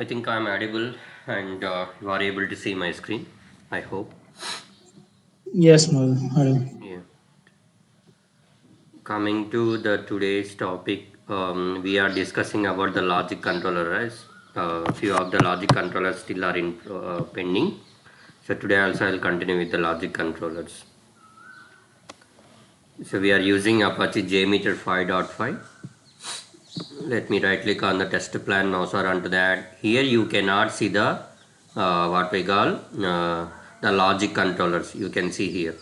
I think I'm audible and you are able to see my screen. I hope. Yes, Madhu. Hello. Yeah. Coming to the today's topic, we are discussing about the logic controller. Right? Few of the logic controllers still are in pending. So today also I'll continue with the logic controllers. So we are using Apache JMeter 5.5. Let me right click on the test plan mouse or onto that. Here you cannot see the what we call the logic controllers. You can see here.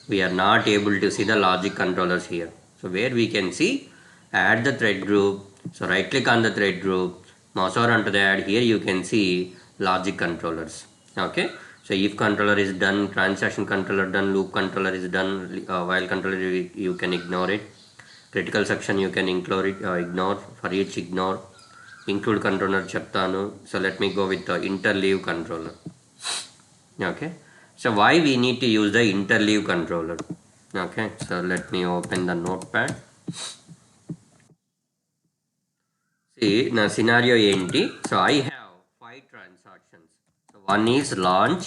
We are not able to see the logic controllers here. So where we can see add the thread group. So right click on the thread group, mouse over onto that. Here you can see logic controllers. Okay. So if controller is done, transaction controller done, loop controller is done, while controller you can ignore it. Critical section you can ignore, for each ignore. Include controller చెప్తాను. So let me go with the interleave controller. Okay, so why we need to use the interleave controller? Okay, so let me open the notepad. See now scenario enti. So I have 5 transactions. So one is launch,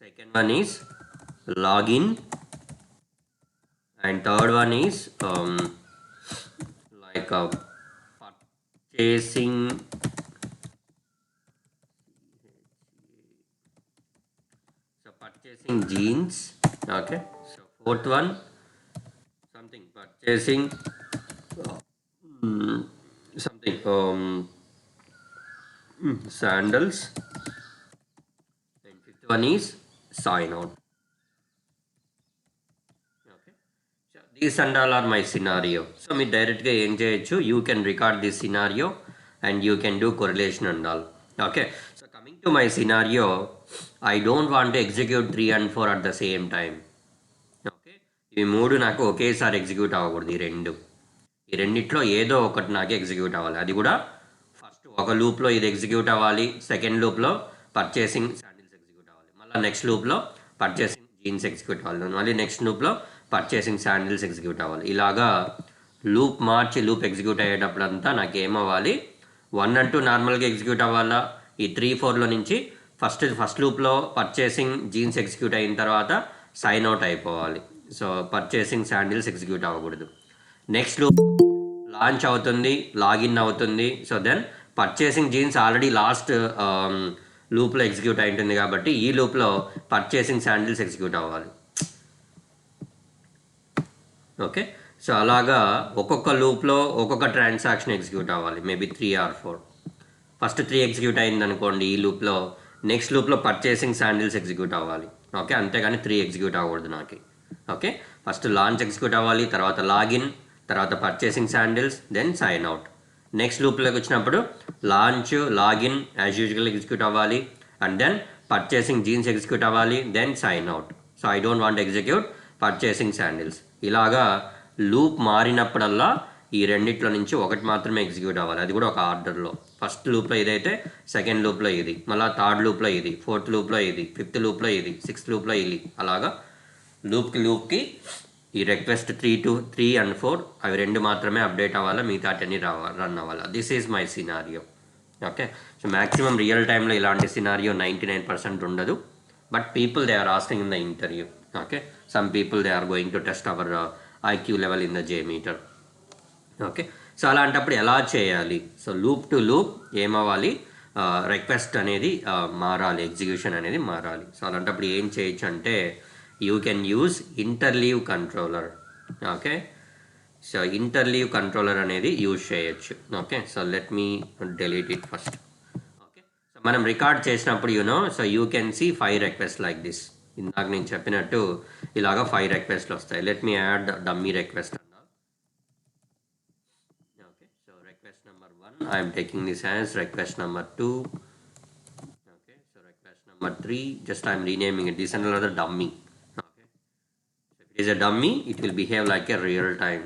second one is login, and third one is like purchasing. So purchasing jeans. Okay, so fourth one something purchasing mm, something sandals, and fifth one is sign out. Okay, so these and all are my scenario. So me directly ఏం చేయొచ్చు, you can record this scenario and you can do correlation and all. Okay, so coming to my scenario, I don't want to execute 3 and 4 at the same time. Okay, ఈ మూడు నాకు ఒకేసారి execute అవ్వకూడదు. ఈ రెండిట్లో ఏదో ఒకటి నాకు ఎగ్జిక్యూట్ అవ్వాలి. అది కూడా ఫస్ట్ ఒక లూప్లో ఇది ఎగ్జిక్యూట్ అవ్వాలి, సెకండ్ లూప్లో పర్చేసింగ్ శాండిల్స్ ఎగ్జిక్యూట్ అవ్వాలి, మళ్ళీ నెక్స్ట్ లూప్లో పర్చేసింగ్ జీన్స్ ఎగ్జిక్యూట్ అవ్వాలి, మళ్ళీ నెక్స్ట్ లూప్లో పర్చేసింగ్ శాండిల్స్ ఎగ్జిక్యూట్ అవ్వాలి. ఇలాగా లూప్ మార్చి లూప్ ఎగ్జిక్యూట్ అయ్యేటప్పుడంతా నాకు ఏమవ్వాలి, 1 and 2 నార్మల్గా ఎగ్జిక్యూట్ అవ్వాలా. ఈ 3, 4లో నుంచి ఫస్ట్ లూప్లో పర్చేసింగ్ జీన్స్ ఎగ్జిక్యూట్ అయిన తర్వాత సైన్ అవుట్ అయిపోవాలి. సో పర్చేసింగ్ శాండిల్స్ ఎగ్జిక్యూట్ అవ్వకూడదు. నెక్స్ట్ లూప్ లాంచ్ అవుతుంది, లాగిన్ అవుతుంది. So then purchasing jeans already last లూప్లో ఎగ్జిక్యూట్ అయి ఉంటుంది కాబట్టి ఈ లూప్లో పర్చేసింగ్ శాండిల్స్ ఎగ్జిక్యూట్ అవ్వాలి. ఓకే, సో అలాగా ఒక్కొక్క లూప్లో ఒక్కొక్క ట్రాన్సాక్షన్ ఎగ్జిక్యూట్ అవ్వాలి, మేబీ 3 or 4. ఫస్ట్ 3 ఎగ్జిక్యూట్ అయింది అనుకోండి ఈ లూప్లో, నెక్స్ట్ లూప్లో పర్చేసింగ్ శాండిల్స్ ఎగ్జిక్యూట్ అవ్వాలి. ఓకే, అంతేగాని 3 ఎగ్జిక్యూట్ అవ్వకూడదు నాకు. ఓకే, ఫస్ట్ లాంచ్ ఎగ్జిక్యూట్ అవ్వాలి, తర్వాత లాగిన్, తర్వాత purchasing sandals, then sign out. Next లూప్లోకి వచ్చినప్పుడు launch login as usual execute అవ్వాలి, and then purchasing jeans execute అవ్వాలి, then sign out. So I don't want execute purchasing sandals. ఇలాగా loop మారినప్పుడల్లా ఈ రెండిట్లో నుంచి ఒకటి మాత్రమే ఎగ్జిక్యూట్ అవ్వాలి, అది కూడా ఒక ఆర్డర్లో. ఫస్ట్ లూప్లో ఇదైతే సెకండ్ లూప్లో ఇది, మళ్ళీ థర్డ్ లూప్లో ఇది, ఫోర్త్ లూప్లో ఇది, ఫిఫ్త్ లూప్లో ఇది, సిక్స్త్ లూప్లో ఇది. అలాగా లూప్కి ఈ రిక్వెస్ట్ 3 and 4 అవి రెండు మాత్రమే అప్డేట్ అవ్వాలి, మిగతా అన్ని రన్ అవ్వాలి. This is my scenario. Okay, so maximum real టైంలో ఇలాంటి సినారియో 99% ఉండదు. But people they are asking in the interview. Okay, some people they are going to test our IQ level in the JMeter. Okay, so అలాంటప్పుడు ఎలా చేయాలి? So loop to loop ఏమవ్వాలి, request అనేది మారాలి, execution అనేది మారాలి. So అలాంటప్పుడు ఏం చేయొచ్చు అంటే you can use interleave controller. Okay, so interleave controller అనేది యూజ్ చేయొచ్చు. Okay, so let me delete it first. Okay, so మనం రికార్డ్ చేసినప్పుడు so you can see 5 request like this. ఇందాక నేను చెప్పినట్టు ఇలాగా 5 రిక్వెస్ట్లు వస్తాయి. Let me add dummy request. Okay, so request number 1 I am taking this as request number 2. Okay, so request number 3, just I am renaming it. This is another dummy. Okay, so if it is a dummy it will behave like a real time.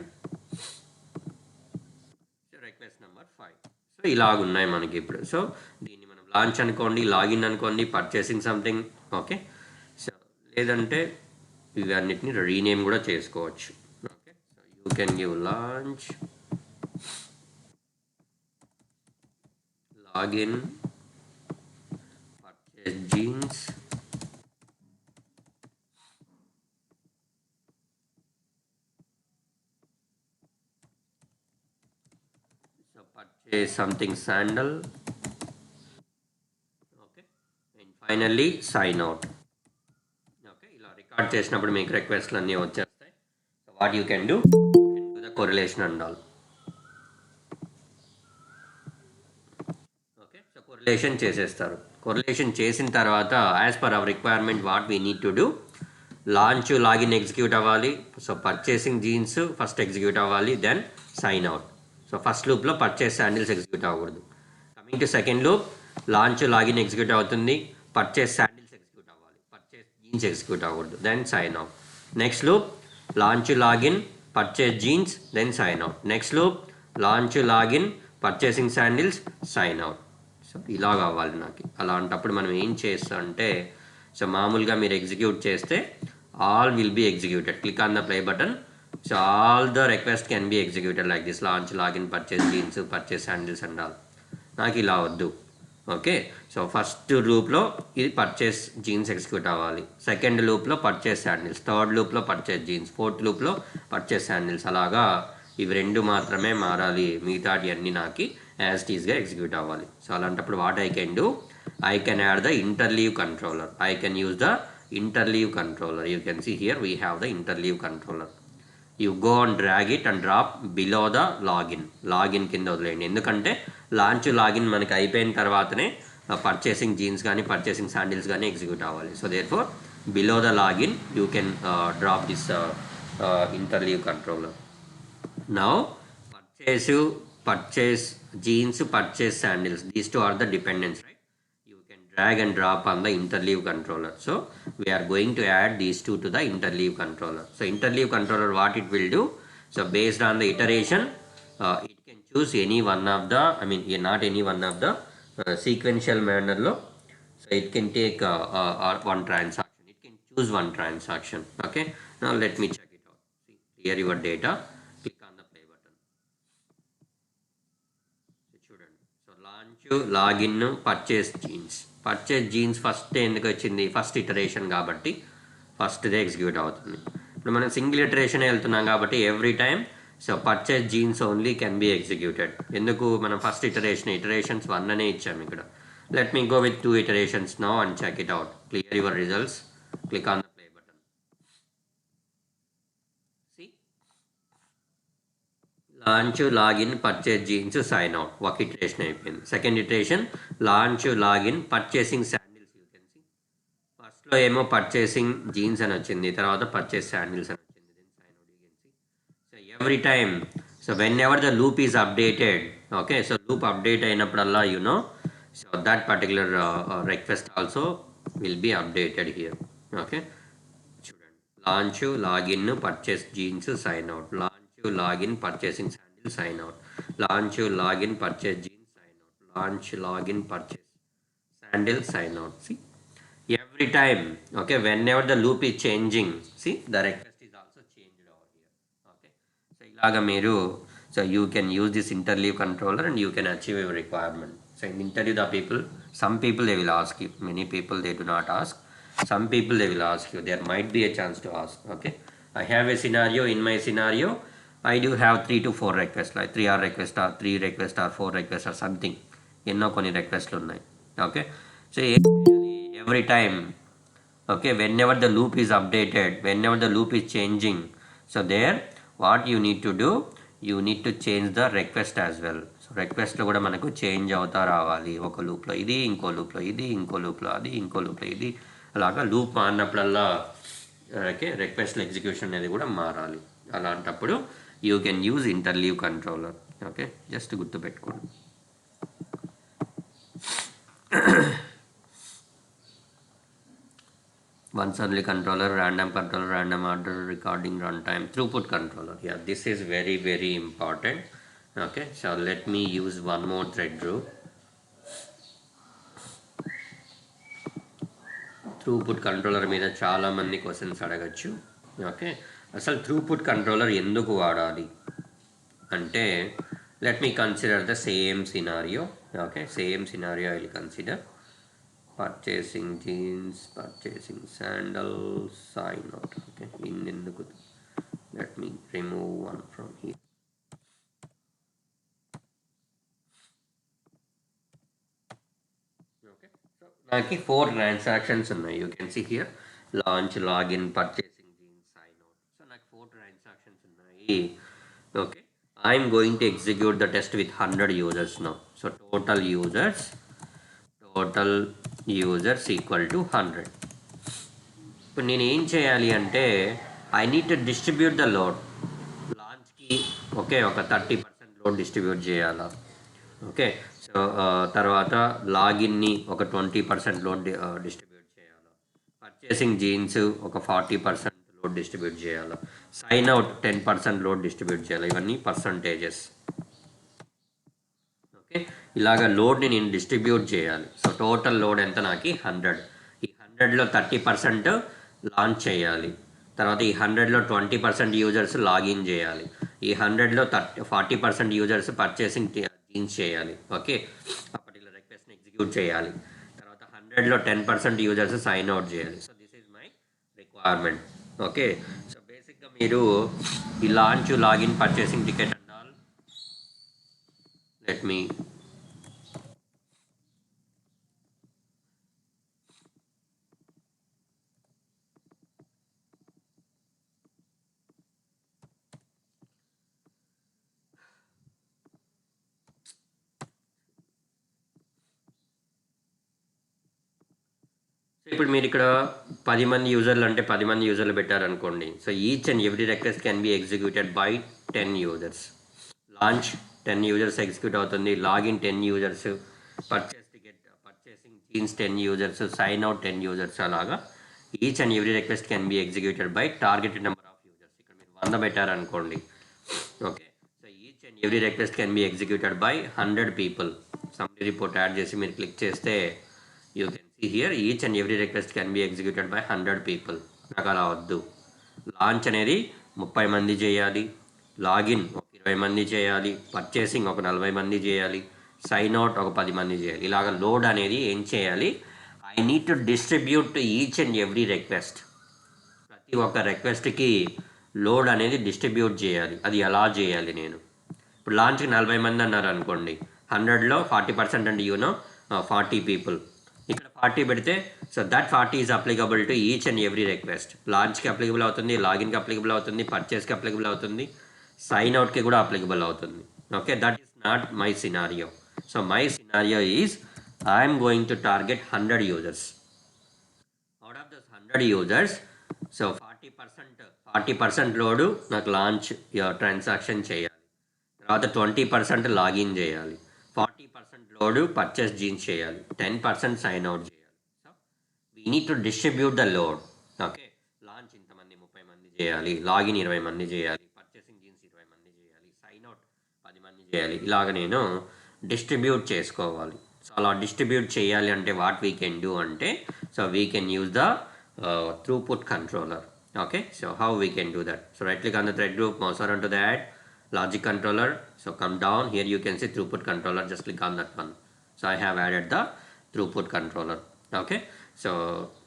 So request number 5. So ఇలాగ ఉన్నాయి మనకి ఇప్పుడు. So దీన్ని మనం launch అనుకోండి, login అనుకోండి, purchasing something. Okay, so లేదంటే ఇవన్నిటిని రీనేమ్ కూడా చేసుకోవచ్చు. Okay, so you can give launch login purchase jeans. So purchase something sandal. Okay, and finally sign out. Okay, ఇలా రికార్డ్ చేసినప్పుడు మీకు రిక్వెస్ట్లు అన్నీ వచ్చేస్తాయి. So what you can do the correlation and all. Okay, so correlation చేసేస్తారు. Correlation చేసిన తర్వాత as per our requirement what we need to do, launch login execute అవ్వాలి. So purchasing jeans first execute అవ్వాలి, then sign out. So first లూప్లో purchase sandals execute అవ్వకూడదు. Coming to second loop, launch login execute అవుతుంది, purchase sandals execute అవ్వాలి, purchase jeans execute అవ్వకూడదు, then sign out. Next loop, launch login purchase jeans, then sign out. Next loop, launch login purchasing sandals, sign out. So ఇలా కావాలి నాకు. అలాంటప్పుడు మనం ఏం చేస్తాం అంటే, సో మామూలుగా మీరు ఎగ్జిక్యూట్ చేస్తే all will be executed. Click on the play button. So all the request can be executed like this, launch login purchase jeans purchase sandals and all. నాకు ఇలా వద్దు. ఓకే, సో ఫస్ట్ లూప్లో ఇది purchase jeans execute అవ్వాలి, second లూప్లో purchase sandals, third లూప్లో purchase jeans, fourth లూప్లో purchase sandals. అలాగా ఇవి రెండు మాత్రమే మారాలి, మిగతాటి అన్నీ నాకు యాజ్ టీజ్గా ఎగ్జిక్యూట్ అవ్వాలి. సో అలాంటప్పుడు what I can do, I can add the interleave controller. I can use the interleave controller. You can see here we have the interleave controller. You go and drag it and drop below the login. Login కింద వదిలేయండి, ఎందుకంటే launch login మనకి అయిపోయిన తర్వాతనే purchasing jeans కానీ purchasing sandals కానీ execute అవ్వాలి. So therefore below the login you can drop this interleave controller. Now purchase jeans, purchase sandals, these two are the dependents, right? You can drag and drop on the interleave controller. So we are going to add these two to the interleave controller. So interleave controller, what it will do, so based on the iteration, it can choose any one of the, not any one of the sequential manner lo. So it can take one transaction, it can choose one transaction. Okay, now let me check it out. See, here your data, click on the play button. చూడండి, so launch login purchase jeans first ఎందుకు వచ్చింది, first iteration కాబట్టి ఫస్ట్దే execute అవుతుంది. ఇప్పుడు మనం single iteration వెళ్తున్నాం కాబట్టి every time so purchase jeans only can be executed. ఎందుకు, మనం ఫస్ట్ ఇటరేషన్స్ 1 అనే ఇచ్చాము ఇక్కడ. Let me go with 2 iterations now and check it out. Clear your results, click on the play button. See, launch login purchase jeans sign out, ఒక iteration అయిపోయింది. Second iteration launch login purchasing sandals. You can see ఫస్ట్లో ఏమో purchasing jeans అని వచ్చింది, తర్వాత purchase sandals అని వచ్చింది, then sign out. You can see, so every time, so whenever the loop is updated, okay, so loop update అయినప్పుడల్లా so that particular request also will be updated here. Okay, చూడండి, launch login purchase jeans sign out, launch login purchasing sandal sign out, launch login purchase jeans sign out, launch login purchase sandal sign out. See, every time, okay, whenever the loop is changing, see the request is also changed over here. Okay, so ilaga meeru, so you can use this interleave controller and you can achieve your requirement. So in interview the people, some people they will ask you, many people they do not ask, some people they will ask you, there might be a chance to ask. Okay, I have a scenario, in my scenario I do have 3 to 4 requests, like 3 or request or 3 request or 4 requests or something, ఎన్నో కొన్ని రిక్వెస్ట్లు ఉన్నాయి. Okay, so every time, okay, whenever the loop is updated, whenever the loop is changing, so there what you need to do, you need to change the request as well. So రిక్వెస్ట్లు కూడా మనకు change అవుతా రావాలి. ఒక లూప్లో ఇది, ఇంకో లూప్లో ఇది, ఇంకో లూప్లో అది, ఇంకో లూప్లో ఇది, అలాగా లూప్ మారినప్పుడల్లా ఓకే రిక్వెస్ట్ల ఎగ్జిక్యూషన్ అనేది కూడా మారాలి. అలాంటప్పుడు you can use interleave controller. Okay, just గుర్తుపెట్టుకోండి. Once only controller, random order, recording runtime, throughput controller. Yeah, this is very very important. Okay, so let me use one more thread group. throughput controller మీద చాలా మంది questions అడగచ్చు. Okay, అసలు throughput controller ఎందుకు వాడాలి అంటే, let me consider the same scenario. Okay, same scenario I will consider. Purchasing jeans, purchasing sandals, sign out. Okay, in the good. Let me remove one from here. Okay, so నాకు 4 transactions ఉన్నాయి. You can see here launch, login, purchasing jeans, sign out. So నాకు 4 transactions ఉన్నాయి. Okay, I'm going to execute the test with 100 users now. So total users equal to 100. ఇప్పుడు నేను ఏం చేయాలి అంటే I need to distribute the load లాంచ్కి. Okay, ఒక 30% load distribute చేయాలా. ఓకే, సో తర్వాత లాగిన్ని ఒక 20% లోడ్ డిస్ట్రిబ్యూట్ చేయాలా. పర్చేసింగ్ జీన్స్ ఒక 40% లోడ్ డిస్ట్రిబ్యూట్ చేయాలా. సైన్ అవుట్ 10% లోడ్ డిస్ట్రిబ్యూట్ చేయాలి. ఇవన్నీ పర్సంటేజెస్. ఓకే, ఇలాగ లోడ్ని నేను డిస్ట్రిబ్యూట్ చేయాలి. సో టోటల్ లోడ్ ఎంత నాకు 100. ఈ 100లో 30% లాంచ్ చేయాలి. తర్వాత ఈ 100లో 20% యూజర్స్ లాగిన్ చేయాలి. ఈ 100లో 40% యూజర్స్ పర్చేసింగ్ జీన్స్ చేయాలి. ఓకే, ఆ పర్టికులర్ రిక్వెస్ట్ని ఎగ్జిక్యూట్ చేయాలి. తర్వాత 100లో 10% యూజర్స్ సైన్ అవుట్ చేయాలి. So this is my requirement. Okay, so బేసిక్గా మీరు ఈ launch, login, purchasing ticket and all, let me so ఇప్పుడు మీరు ఇక్కడ 10 మంది యూజర్లు అంటే 10 మంది యూజర్లు పెట్టారనుకోండి. So each and every request can be executed by 10 users. Launch 10 users execute అవుతుంది. Login 10 users, purchasing jeans 10 users, sign out 10 users. అలాగా each and every request can be executed by targeted number of users. ఇక్కడ మీరు 100 పెట్టారనుకోండి. Okay, so each and every request can be executed by 100 people. Summary report add చేసి మీరు click చేస్తే you can see here each and every request can be executed by 100 people. నాకు అలా వద్దు. Launch అనేది 30 మంది చేయాలి, లాగిన్ ఒక 20 మంది చేయాలి, పర్చేసింగ్ ఒక 40 మంది చేయాలి, సైన్ అవుట్ ఒక 10 మంది చేయాలి. ఇలాగ లోడ్ అనేది ఏం చేయాలి, I need to distribute to each and every request. ప్రతి ఒక్క రిక్వెస్ట్కి లోడ్ అనేది డిస్ట్రిబ్యూట్ చేయాలి. అది ఎలా చేయాలి, నేను ఇప్పుడు లాంచ్కి 40 మంది అన్నారు అనుకోండి. 100లో 40% అంటే 40 పీపుల్. ఇక్కడ 40 పెడితే so that 40 is applicable to each and every request. లాంచ్కి అప్లికబుల్ అవుతుంది, లాగిన్కి అప్లికబుల్ అవుతుంది, పర్చేస్కి అప్లికబుల్ అవుతుంది, సైన్ అవుట్కి కూడా అప్లికబుల్ అవుతుంది. Okay, that is not my scenario. So my scenario is I'm going to target 100 users. Out of those 100 users, so 40% load నాకు launch transaction చేయాలి. తర్వాత 20% లాగిన్ చేయాలి, 40% లోడు పర్చేస్ జీన్స్ చేయాలి, 10% sign out చేయాలి. So we need to distribute the load. Okay, launch ఇంతమంది 30 మంది చేయాలి, login 20 మంది చేయాలి, పర్చేసింగ్ జీన్స్ 20 మంది చేయాలి, సైన్ అవుట్ 10 మంది చేయాలి. ఇలాగ నేను డిస్ట్రిబ్యూట్ చేసుకోవాలి. సో అలా డిస్ట్రిబ్యూట్ చేయాలి అంటే వాట్ వీ కెన్ డూ అంటే, so we can use the throughput controller. Okay, so how we can do that? So right click on the thread group, mouse around to the add logic controller. So come down here, you can see throughput controller. Just click on that one. So I have added the throughput controller. Okay, so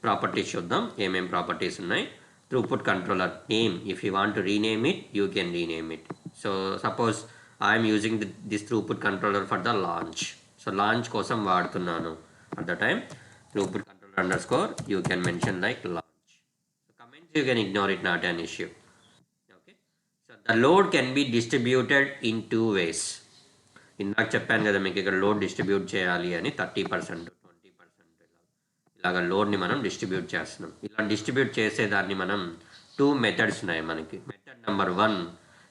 properties చూద్దాం, ఏమేం properties ఉన్నాయి. throughput controller name, if you want to rename it, you can rename it. So suppose I am using this throughput controller for the launch. So launch కోసం వాడుతున్నాను. At the time throughput controller underscore, you can mention like launch. So comments you can ignore it, not an issue. Okay, so the load can be distributed in 2 ways. ఇందాక చెప్పాను కదా మీకు ఇక్కడ load distribute చేయాలి అని. 30%, 20% ఇలాగ లోడ్ని మనం distribute చేస్తున్నాం. ఇలా డిస్ట్రిబ్యూట్ చేసేదాన్ని మనం 2 మెథడ్స్ ఉన్నాయి మనకి. Method number 1,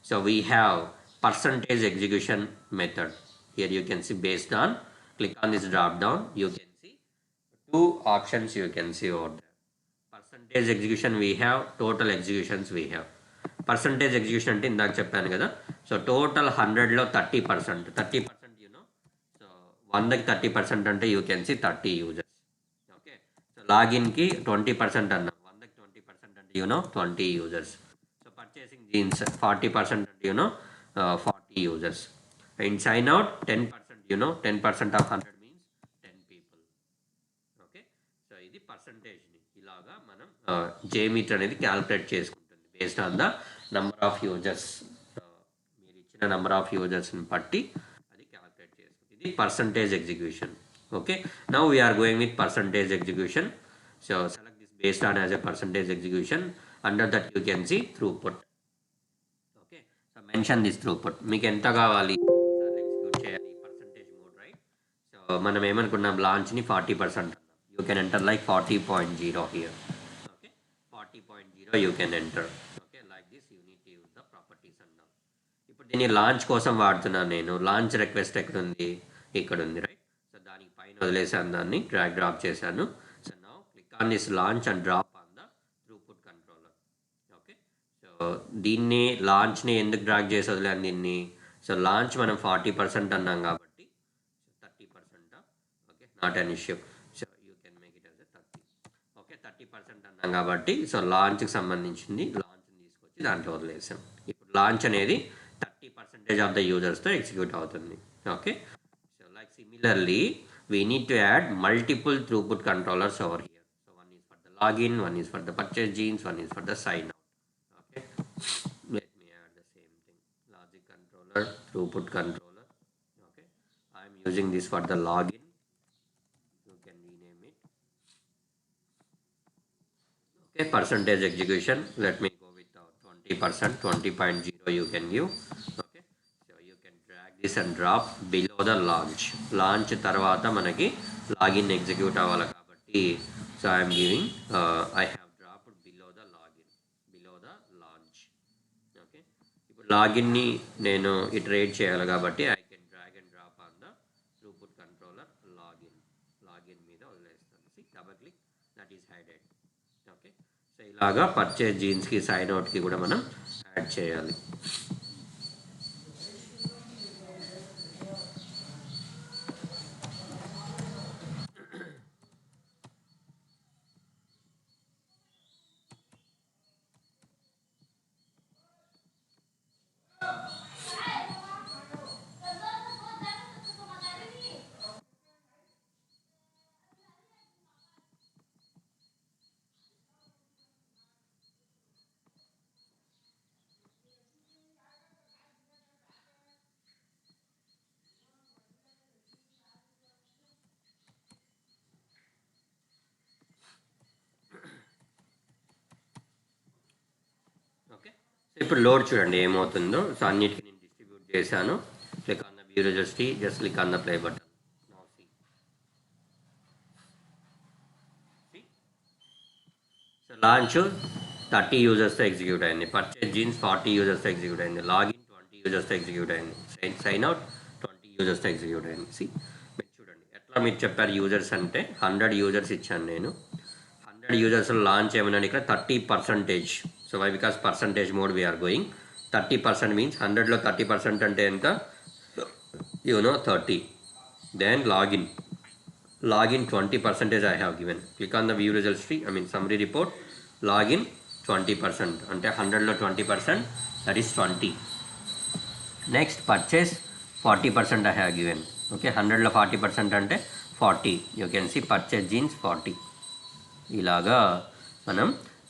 so we have percentage execution method. Here you can see based on, click on this drop down, you can see 2 options you can see over there. Percentage execution we have, total executions we have. Percentage execution అంటే ఇందాక చెప్పాను కదా. So total 100లో 30%, 30% so 100కి 30% అంటే you can see 30 users. Okay, so లాగిన్కి 20% అన్నాం, 100కి 20% అంటే 20 యూజర్స్. సో పర్చేసింగ్ జీన్స్ 40% అంటే 40 users. And sign out 10% 10% of 100 means 10 people. Okay, so ఇది పర్సంటేజ్ని ఇలాగా మనం జేమీటర్ అనేది క్యాల్కులేట్ చేసుకుంటుంది based on the number of users. మీరు ఇచ్చిన నంబర్ ఆఫ్ యూజర్స్ని బట్టి అది క్యాల్కులేట్ చేసుకుంటుంది. ఇది percentage execution. Okay, now we're going with percentage execution. So select this based on as a percentage execution. Under that you can see throughput. Okay, so mention this throughput. మీకు ఎంత కావాలి execute చేయాలి percentage mode, right? So మనం ఏమనుకున్నాం, లాంచ్ని 40% అన్నాం. You can enter like 40.0 here. Okay, 40.0 you can enter. Okay, like this you need to use the properties అన్నాం. ఇప్పుడు దీన్ని లాంచ్ కోసం వాడుతున్నాను నేను. లాంచ్ రిక్వెస్ట్ ఎక్కడ ఉంది? ఇక్కడ ఉంది, రైట్? సో దానికి పైన వదిలేసాను, దాన్ని డ్రాగ్ డ్రాప్ చేశాను. So now click on this launch and drop on the throughput controller. Okay, so దీన్ని లాంచ్ని ఎందుకు డ్రాగ్ చేసి వదిలేను దీన్ని? సో లాంచ్ మనం 40% అన్నాం కాబట్టి 30%. Okay, not an issue. So you can make it as a 30. Okay, 30% అన్నాం కాబట్టి సో లాంచ్కి సంబంధించింది లాంచ్ని తీసుకొచ్చి దాంట్లో వదిలేసాం. ఇప్పుడు లాంచ్ అనేది 30% ఆఫ్ ద యూజర్స్తో ఎగ్జిక్యూట్ అవుతుంది. Okay, so like similarly we need to add multiple throughput controllers over here. So one is for the login, one is for the purchase genes, one is for the sign out. Okay, let me add the same thing. Logic controller, throughput controller. Okay, I am using this for the login. You can rename it. Okay, percentage execution. Let me go with 20%, 20.0 you can give. Okay, so you can drag this and drop below the launch. Launch tarvata manaki login execute avala kabatti, so I am giving I have dropped below the login, below the launch. Okay, ఇప్పుడు login ని నేను iterate చేయాలి కాబట్టి I can drag and drop on the throughput controller login మీద వదిలేస్తాను. See, double click, that is hidden. Okay, so ఇలాగా purchase జీన్స్కి sign అవుట్కి కూడా మనం యాడ్ చేయాలి. ఓకే, సో ఇప్పుడు లోడ్ చూడండి ఏమవుతుందో. సో అన్నిటికీ నేను డిస్ట్రిబ్యూట్ చేశాను. Click on the view registry, just click on the play button. So launch 30 యూజర్స్తో ఎగ్జిక్యూట్ అయింది. పర్చేజ్ జీన్స్ 40 యూజర్స్తో ఎగ్జిక్యూట్ అయింది. లాగిన్ 20 యూజర్స్తో ఎగ్జిక్యూట్ అయింది. సైన్ అవుట్ 20 యూజర్స్తో ఎగ్జిక్యూట్ అయింది. సి, మీరు చూడండి ఎట్లా మీరు చెప్పారు యూజర్స్ అంటే 100 యూజర్స్ ఇచ్చాను నేను. 100 యూజర్స్ లాంచ్ ఏమన్నాను ఇక్కడ 30%. So why? Because percentage mode we're going. 30% means 100లో 30% అంటే ఎంత? 30. Then login 20% I have given. Click on the view results tree, summary report. Login 20% అంటే 100లో 20%, that is 20. Next purchase 40% I have given. Okay, 100లో 40% అంటే 40. You can see purchase jeans 40. ఇలాగా మనం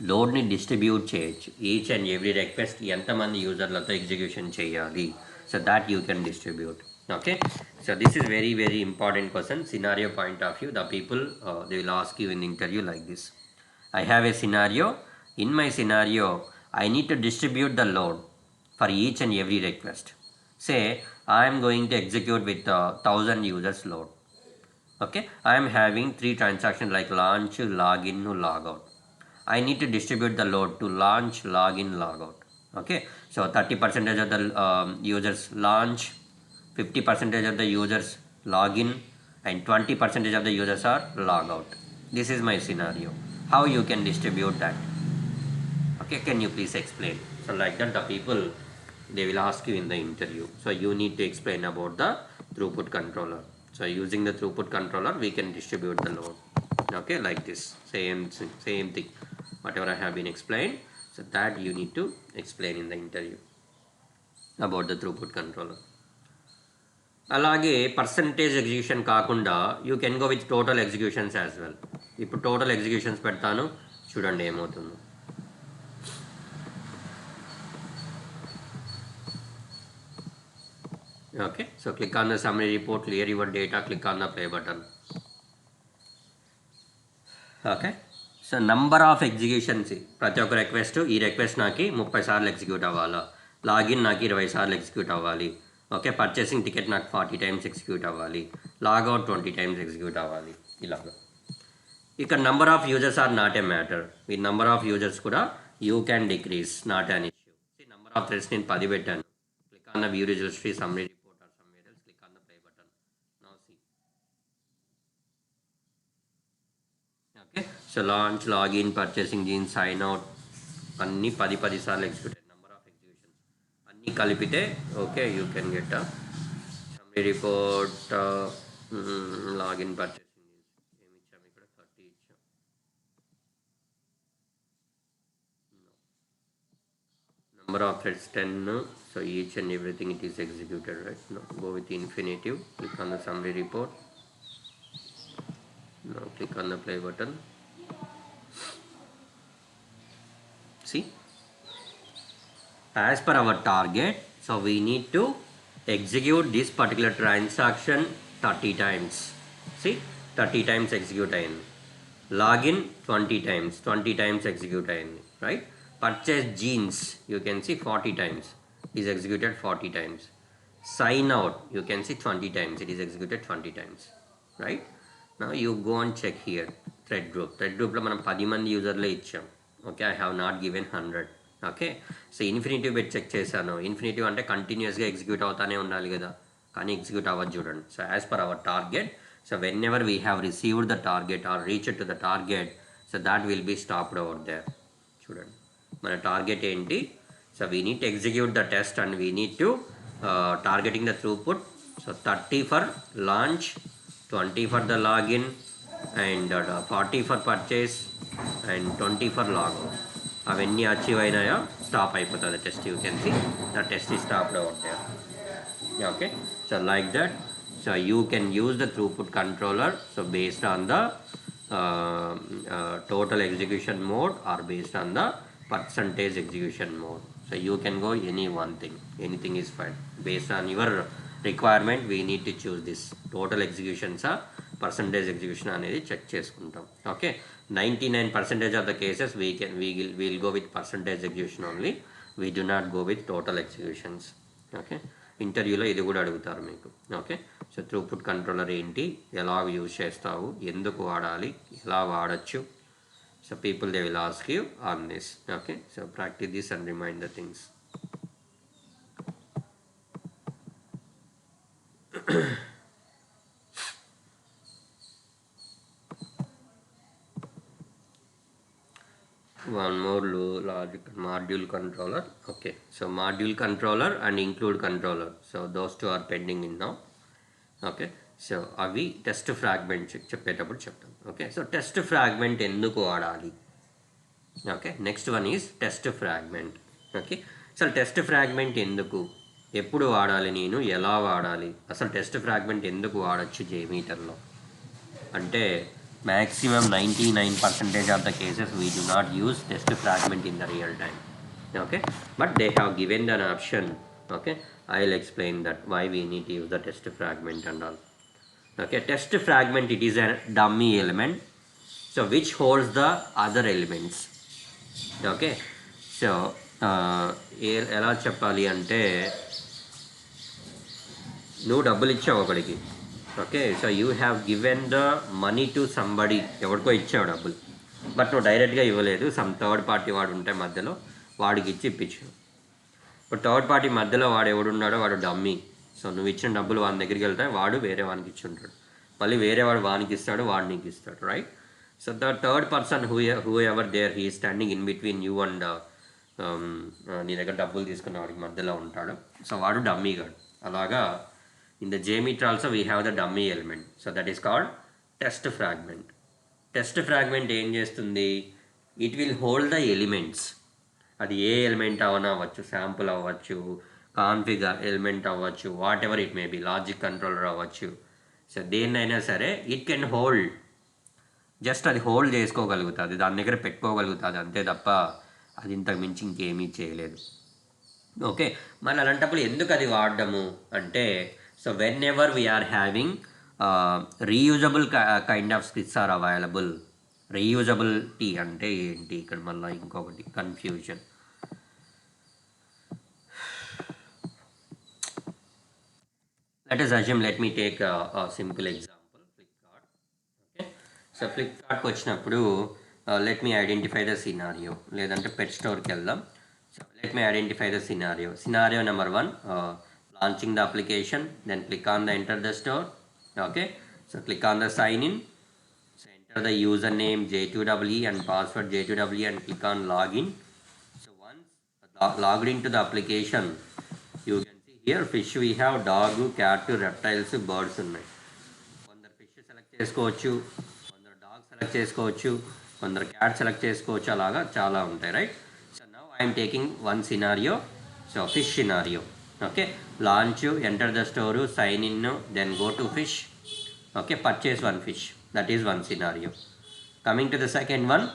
లోడ్ని distribute చేయొచ్చు. Each and every request ఎంతమంది యూజర్లతో execution చేయాలి, so that you can distribute. Okay, so this is very very important question. Scenario point of view, the people they will ask you in the interview like this. I have a scenario. In my scenario I need to distribute the load for each and every request. Say I am going to execute with 1000 users load. Okay, I am having 3 transactions like launch, login, logout. I need to distribute the load to launch, login, logout. Okay, so 30% of the users launch, 50% of the users login, and 20% of the users are logout. This is my scenario. How you can distribute that? Okay, can you please explain? So like that the people they will ask you in the interview. So you need to explain about the throughput controller. So using the throughput controller we can distribute the load. Okay, like this, same thing whatever I have been explained. So that you need to explain in the interview about the throughput controller. అలాగే percentage execution కాకుండా you can go with total executions as well. ఇప్పుడు total executions పెడతాను, చూడండి ఏమవుతుందో. Okay, so click on the summary report, clear your data, click on the play button. Okay, so number of executions ప్రతి ఒక్క request, ఈ request నాకు 30 సార్లు execute అవ్వాలా, లాగిన్ నాకు 20 సార్లు ఎగ్జిక్యూట్ అవ్వాలి, ఓకే, పర్చేసింగ్ టికెట్ నాకు 40 టైమ్స్ ఎగ్జిక్యూట్ అవ్వాలి, లాగౌట్ 20 టైమ్స్ ఎగ్జిక్యూట్ అవ్వాలి, ఇలాగా. ఇక్కడ number of users are not a matter. ఈ నంబర్ ఆఫ్ యూజర్స్ కూడా you can decrease, not an issue. Number of threads నేను 10 పెట్టాను. Click on the view result tree summary report or somewhere else, click on the play button. Now see. Okay, so launch, login, purchasing, jean, sign out అన్నీ 10 సార్లు execute అయ్యాయి. Number of executions అన్నీ కలిపితే okay you can get a summary report. Login, purchasing ఏమి ఇచ్చాము ఇక్కడ, 30 ఇచ్చాం. Number of threads 10, so each and everything it is executed, right? Now go with infinitive, click on the summary report. Now click on the play button. See, as per our target, so we need to execute this particular transaction 30 times. See, 30 times execute అయింది. Login 20 times execute అయింది, right? Purchase jeans, you can see 40 times is executed 40 times. Sign out, you can see 20 times, it is executed 20 times, right? Now you go and check here thread group లో మనం 10 మంది యూజర్లే ఇచ్చాం. Okay, I have not given 100. Okay, so infinitive పెట్టి check చేశాను. Infinitive అంటే కంటిన్యూస్గా execute అవుతానే ఉండాలి కదా, కానీ ఎగ్జిక్యూట్ అవ్వదు చూడండి. So as per our target, so whenever we have received the target or reached to the target, so that will be stopped over there. చూడండి మన టార్గెట్ ఏంటి. So we need to execute the test and we need to targeting the throughput. So 30 for launch, 20 for the login, and 40 for purchase, and 20 for logout. అవన్నీ achieve అయినాయో stop అయిపోతుంది test. You can see the test is stopped out there. Okay, so like that, so you can use the throughput controller, so based on the total execution mode or based on the percentage execution mode. So you can go any one thing, anything is fine. Based on your requirement we need to choose this total executions or percentage execution అనేది check చేసుకుంటాం. Okay, 99% of the cases we'll go with percentage execution only. We do not go with total executions. Okay, ఇంటర్వ్యూలో ఇది కూడా అడుగుతారు మీకు. Okay, so throughput controller ఏంటి, ఎలా use చేస్తావు, ఎందుకు వాడాలి, ఎలా వాడచ్చు. So people they will ask you on this. Okay, so practice this and remind the things. one more logic module controller. Okay, so module controller and include controller, so those two are pending in now. Okay, so అవి test fragment చెప్పేటప్పుడు చెప్తాం. Okay, so test fragment ఎందుకు వాడాలి. Okay, next one is test fragment. Okay, అసలు test fragment ఎందుకు, ఎప్పుడు వాడాలి, నేను ఎలా వాడాలి, అసలు టెస్ట్ ఫ్రాగ్మెంట్ ఎందుకు వాడచ్చు జేమీటర్లో అంటే maximum 99% of the cases we do not use test fragment in the real time. Okay, but they have given an option. Okay, I'll explain that why we need to use the test fragment and all. Okay, test fragment, it is a dummy element, so which holds the other elements. Okay, so ఎలా చెప్పాలి అంటే నువ్వు డబ్బులు ఇచ్చావు ఒకడికి. Okay, so you have given the money to somebody, ఎవరికో ఇచ్చావు డబ్బులు, బట్ నువ్వు డైరెక్ట్గా ఇవ్వలేదు. సమ్ థర్డ్ పార్టీ వాడు ఉంటే మధ్యలో, వాడికి ఇచ్చి ఇప్పించావు. ఇప్పుడు థర్డ్ పార్టీ మధ్యలో వాడు ఎవడున్నాడో వాడు డమ్మీ. సో నువ్వు ఇచ్చిన డబ్బులు వాని దగ్గరికి వెళ్తాయి, వాడు వేరే వానికి ఇచ్చి ఉంటాడు, మళ్ళీ వేరే వాడు వానికి ఇస్తాడు, వాడు నీకు ఇస్తాడు, right. So the third person whoever there he standing in between you and నీ దగ్గర డబ్బులు తీసుకున్న వాడికి మధ్యలో ఉంటాడు. సో వాడు డమ్మీ గాడు. అలాగా in the JMeter also we have the dummy element, so that is called test fragment. Test fragment ఏం చేస్తుంది, it will hold the elements. అది ఏ ఎలిమెంట్ అవనా అవ్వచ్చు, శాంపుల్ అవ్వచ్చు, కాన్ఫిగర్ ఎలిమెంట్ అవ్వచ్చు, what ever it may be, logic controller అవ్వచ్చు. So దేన్నైనా సరే it can hold, just అది హోల్డ్ చేసుకోగలుగుతుంది, దాని దగ్గర పెట్టుకోగలుగుతుంది అంతే తప్ప అది ఇంతకు మించి ఇంకేమీ చేయలేదు. ఓకే, మళ్ళీ అలాంటప్పుడు ఎందుకు అది వాడడము అంటే, so whenever we're having reusable kind of scripts are available. Reusability అంటే ఏంటి, ఇక్కడ మళ్ళీ ఇంకొకటి confusion. Let us assume, let me take a simple example, Flipkart. Okay, so Flipkart వచ్చినప్పుడు let me identify the scenario, లేదంటే pet storeకి వెళ్దాం. So let me identify the scenario number 1, launching the application, then click on the enter the store. Okay, so click on the sign in, so enter the username J2EE and password J2EE and click on login. So once logged into the application, you can see here fish we have, dog, cat, reptiles, birds ఉన్నాయి. కొందరు fish select చేసుకోవచ్చు, కొందరు dog select చేసుకోవచ్చు, కొందరు cat select చేసుకోవచ్చు, అలాగా చాలా ఉంటాయి, right? So now I'm taking one scenario, so fish scenario. Okay, launch, enter the store, sign in, then go to fish. Okay, purchase one fish, that is one scenario. Coming to the second one,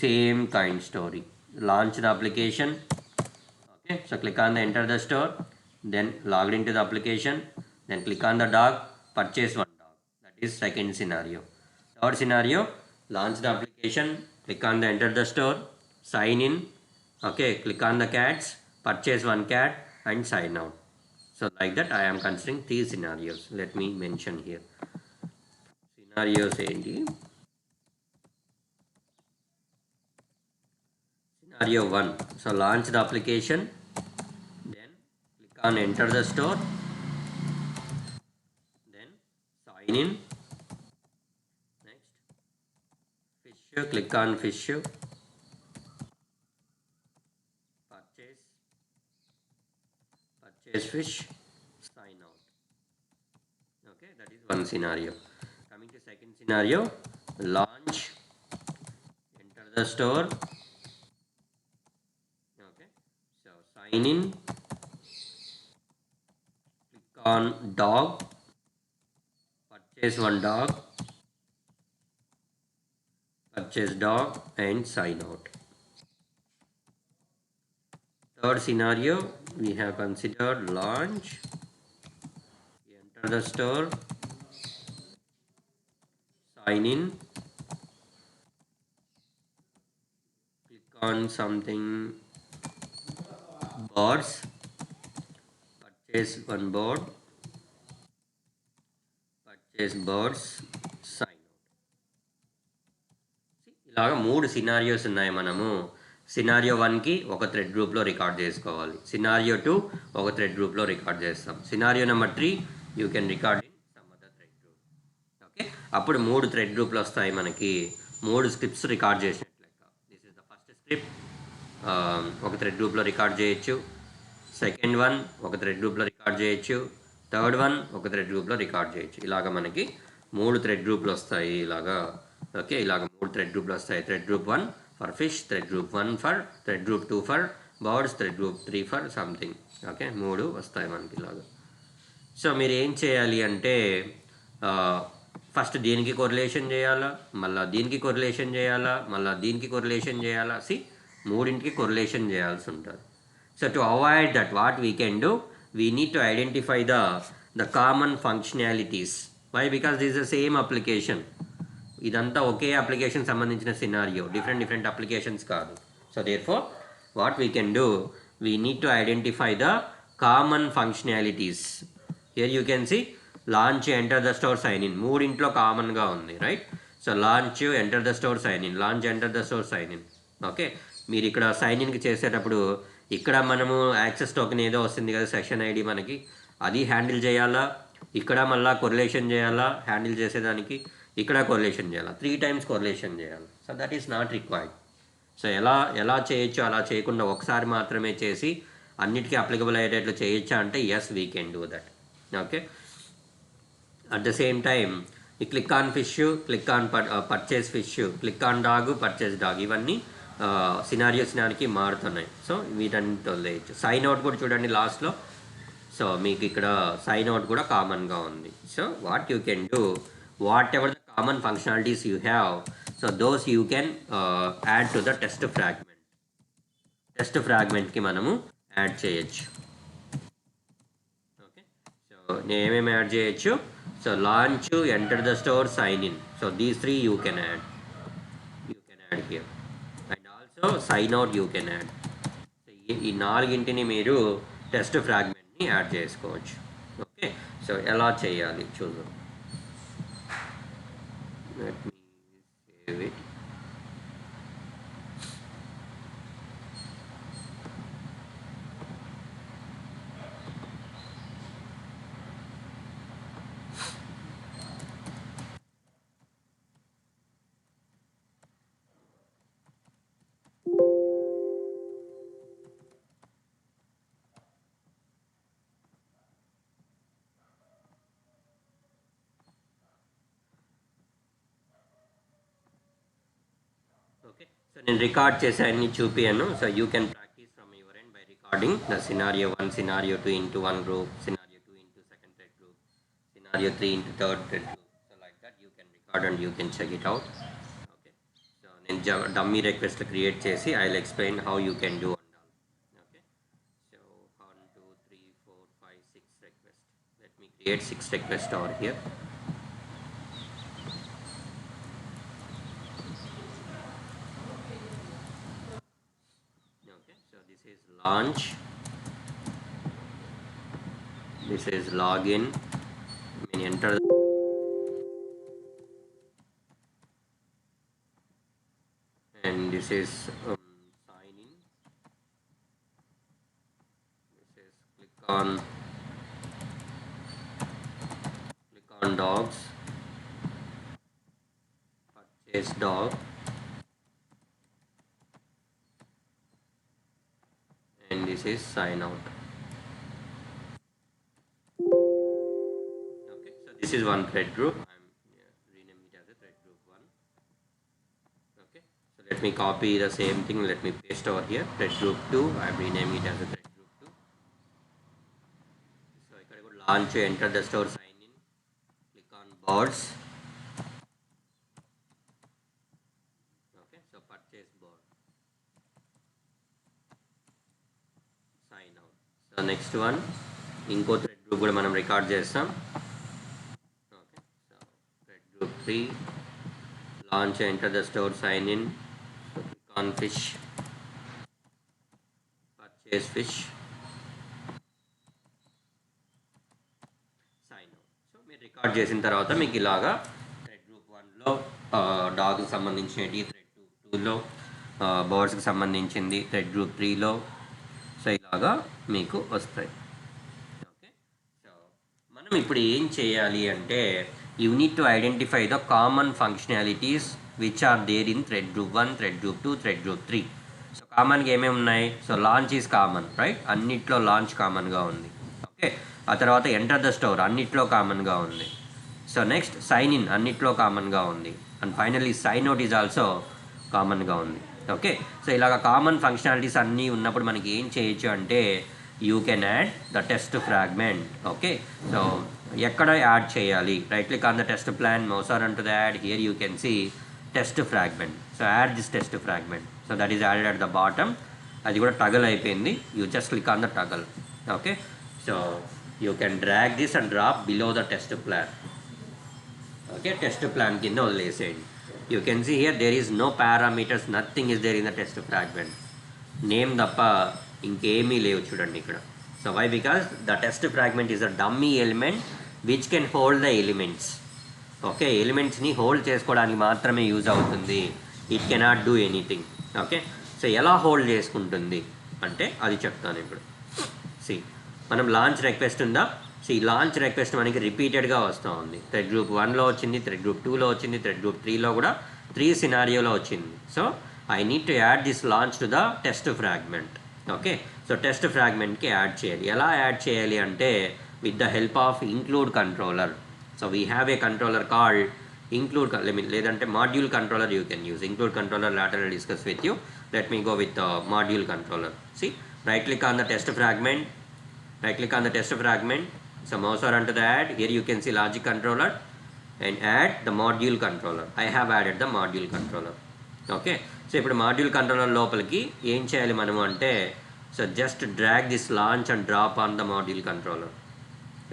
same kind story, launch the application. Okay, so click on the enter the store, then logged into the application, then click on the dog, purchase one dog, that is second scenario. Third scenario, launch the application, click on the enter the store, sign in. Okay, click on the cats, purchase one cat and sign out. So like that I am considering 3 scenarios. Let me mention here scenarios ఏంటి. Scenario 1, so launch the application, then click on enter the store, then sign in. Next, fish, click on fish, purchase fish, sign out. Okay, that is one scenario. Coming to second scenario, launch, enter the store. Okay, so sign in, click on dog, purchase one dog, purchase dog and sign out. Third scenario, we have considered launch, enter the store, sign in, click on something, birds, purchase one bird, purchase birds, sign out. ఇలాగా 3 scenarios ఉన్నాయి. మనము scenario 1కి ఒక thread గ్రూప్లో record చేసుకోవాలి, scenario 2 ఒక thread గ్రూప్లో record చేస్తాం, scenario number 3 you can record in some other thread group. Okay, అప్పుడు 3 థ్రెడ్ గ్రూప్లు వస్తాయి మనకి, 3 స్క్రిప్ట్స్ రికార్డ్ చేసినట్లు లెక్క. This is the first script, ఒక థ్రెడ్ గ్రూప్లో రికార్డ్ చేయొచ్చు, సెకండ్ వన్ ఒక థ్రెడ్ గ్రూప్లో రికార్డ్ చేయొచ్చు, థర్డ్ వన్ ఒక థ్రెడ్ గ్రూప్లో రికార్డ్ చేయొచ్చు. ఇలాగ మనకి 3 థ్రెడ్ గ్రూప్లు వస్తాయి ఇలాగా. ఓకే, ఇలాగ 3 థ్రెడ్ గ్రూప్లు వస్తాయి. Thread group 1 for fish, thread group 1 for, thread group 2 for birds, thread group 3 for something. Okay, 3 వస్తాయి మనకి ఇలాగా. సో మీరు ఏం చేయాలి అంటే, ఫస్ట్ దీనికి కొరిలేషన్ చేయాలా, మళ్ళీ దీనికి కొరిలేషన్ చేయాలా, మళ్ళీ దీనికి కొరిలేషన్ చేయాలా. మూడింటికి కొరిలేషన్ చేయాల్సి ఉంటుంది. So to avoid that what we can do, we need to identify the common functionalities. Why? Because this the same application, ఇదంతా ఒకే అప్లికేషన్ సంబంధించిన సినారియో, డిఫరెంట్ అప్లికేషన్స్ కాదు. So therefore what we can do, we need to identify the common functionalities. Here you can see launch, enter the store, sign in, మూడింట్లో కామన్గా ఉంది, right? So launch, enter the store, sign in, launch, enter the store, sign in. Okay, మీరు ఇక్కడ sign ఇన్కి చేసేటప్పుడు ఇక్కడ మనము access token ఏదో వస్తుంది కదా, సెషన్ ఐడి, మనకి అది హ్యాండిల్ చేయాలా, ఇక్కడ మళ్ళీ కొరిలేషన్ చేయాలా, హ్యాండిల్ చేసేదానికి ఇక్కడ కొరిలేషన్ చేయాలా, 3 times కొరిలేషన్ చేయాలి. So that is not required. So ఎలా చేయొచ్చు, అలా చేయకుండా ఒకసారి మాత్రమే చేసి అన్నిటికీ అప్లికబుల్ అయ్యేటట్లు చేయొచ్చా అంటే yes, we can do that. Okay, at the same time ఈ click on fish, click on purchase fish, click on dog, purchase dog, ఇవన్నీ సినారియోకి మారుతున్నాయి. సో వీటన్నిటి వదిలేయచ్చు. సైన్ అవుట్ కూడా చూడండి లాస్ట్లో. సో మీకు ఇక్కడ సైన్ అవుట్ కూడా కామన్గా ఉంది. So what you can do, whatever the common functionalities you have, so those you can add to the test fragment. Test ఫ్రాగ్మెంట్కి మనము యాడ్ చేయొచ్చు. ఓకే, సో నేను ఏమేమి యాడ్ చేయొచ్చు? So launch, enter the store, sign in. So these three you can add here. And also sign out you can add. ఈ నాలుగింటిని మీరు test ఫ్రాగ్మెంట్ని యాడ్ చేసుకోవచ్చు. ఓకే, సో ఎలా చేయాలి చూద్దాం. Let me save it. Okay, so నేను record చేసి అన్ని చూపియాను. So you can practice from your end by recording the scenario 1, scenario 2 into 1 group, scenario 2 into second thread group, scenario 3 into third thread group. So like that you can record and you can check it out. Okay, so నేను dummy request create చేసి I will explain how you can do and all. Okay, so 1 2 3 4 5 6 request. Let me create 6 requests over here. Launch, this is login. I mean, enter and this is sign in. This is click on dogs, purchase dog, and this is sign out. Okay, so this is one thread group. I'm renaming it as a thread group 1. Okay, so let me copy the same thing, let me paste over here. Thread group 2, I'm renaming it as a thread group 2. So I can go launch, enter the store, sign in, click on boards. Okay, so purchase board, sign out. So next one, ఇంకో thread group కూడా మనం record చేస్తాం. Okay, so thread group 3, launch, enter the store, sign in, click on fish, purchase fish, sign out. So మీరు record చేసిన తర్వాత మీకు ఇలాగా thread group 1లో డాగ్కి సంబంధించినవి, థ్రెడ్ గ్రూప్ 2లో బర్డ్స్కి సంబంధించింది, థ్రెడ్ గ్రూప్ 3లో, సో ఇలాగా మీకు వస్తాయి. ఓకే, సో మనం ఇప్పుడు ఏం చేయాలి అంటే you need to identify the common functionalities which are there in thread group 1, thread group 2, thread group 3. So కామన్గా ఏమేమి ఉన్నాయి? So launch is common, right? అన్నిట్లో లాంచ్ కామన్గా ఉంది. ఓకే, ఆ తర్వాత ఎంటర్ ద స్టోర్ అన్నిట్లో కామన్గా ఉంది. సో నెక్స్ట్ సైన్ ఇన్ అన్నిట్లో కామన్గా ఉంది. And finally sign out is also కామన్గా ఉంది. ఓకే, సో ఇలాగ కామన్ ఫంక్షనాలిటీస్ అన్నీ ఉన్నప్పుడు మనకి ఏం చేయొచ్చు అంటే you can add the test fragment. Okay, so ఎక్కడ యాడ్ చేయాలి? Right click on the test plan, mouse over onto the add. Here you can see test fragment. So add this test fragment. So that is added at the bottom. అది కూడా toggle అయిపోయింది. You just click on the toggle. Okay, so you can drag this and drop below the test plan. Okay, test plan కింద వదిలేసేయండి. You can see here there is no parameters, nothing is there in the test fragment. Name తప్ప ఇంకేమీ లేవు చూడండి ఇక్కడ. So why? Because the test fragment is a dummy element which can hold the elements. Okay, ఎలిమెంట్స్ని hold చేసుకోవడానికి మాత్రమే use అవుతుంది. It cannot do anything. Okay, so ఎలా హోల్డ్ చేసుకుంటుంది అంటే అది చెప్తాను ఇప్పుడు. సి, మనం లాంచ్ రిక్వెస్ట్ ఉందా? సో ఈ లాంచ్ రిక్వెస్ట్ మనకి రిపీటెడ్గా వస్తూ ఉంది. థ్రెడ్ గ్రూప్ 1లో వచ్చింది, థ్రెడ్ గ్రూప్ 2లో వచ్చింది, థ్రెడ్ గ్రూప్ 3లో కూడా 3 సినారియోలో వచ్చింది. So I need to add this launch to the test fragment. Okay, so test ఫ్రాగ్మెంట్కి యాడ్ చేయాలి. ఎలా యాడ్ చేయాలి అంటే with the help of include controller. So we have a controller called లేదంటే module controller you can use. Include controller later I'll discuss with you. Let me go with module controller. See, right click on the test fragment, so mouse over onto the add. Here you can see logic controller and add the module controller. I have added the module controller. Okay, so ఇప్పుడు module controller లోపలికి ఏం చేయాలి మనము అంటే, so just drag this launch and drop on the module controller.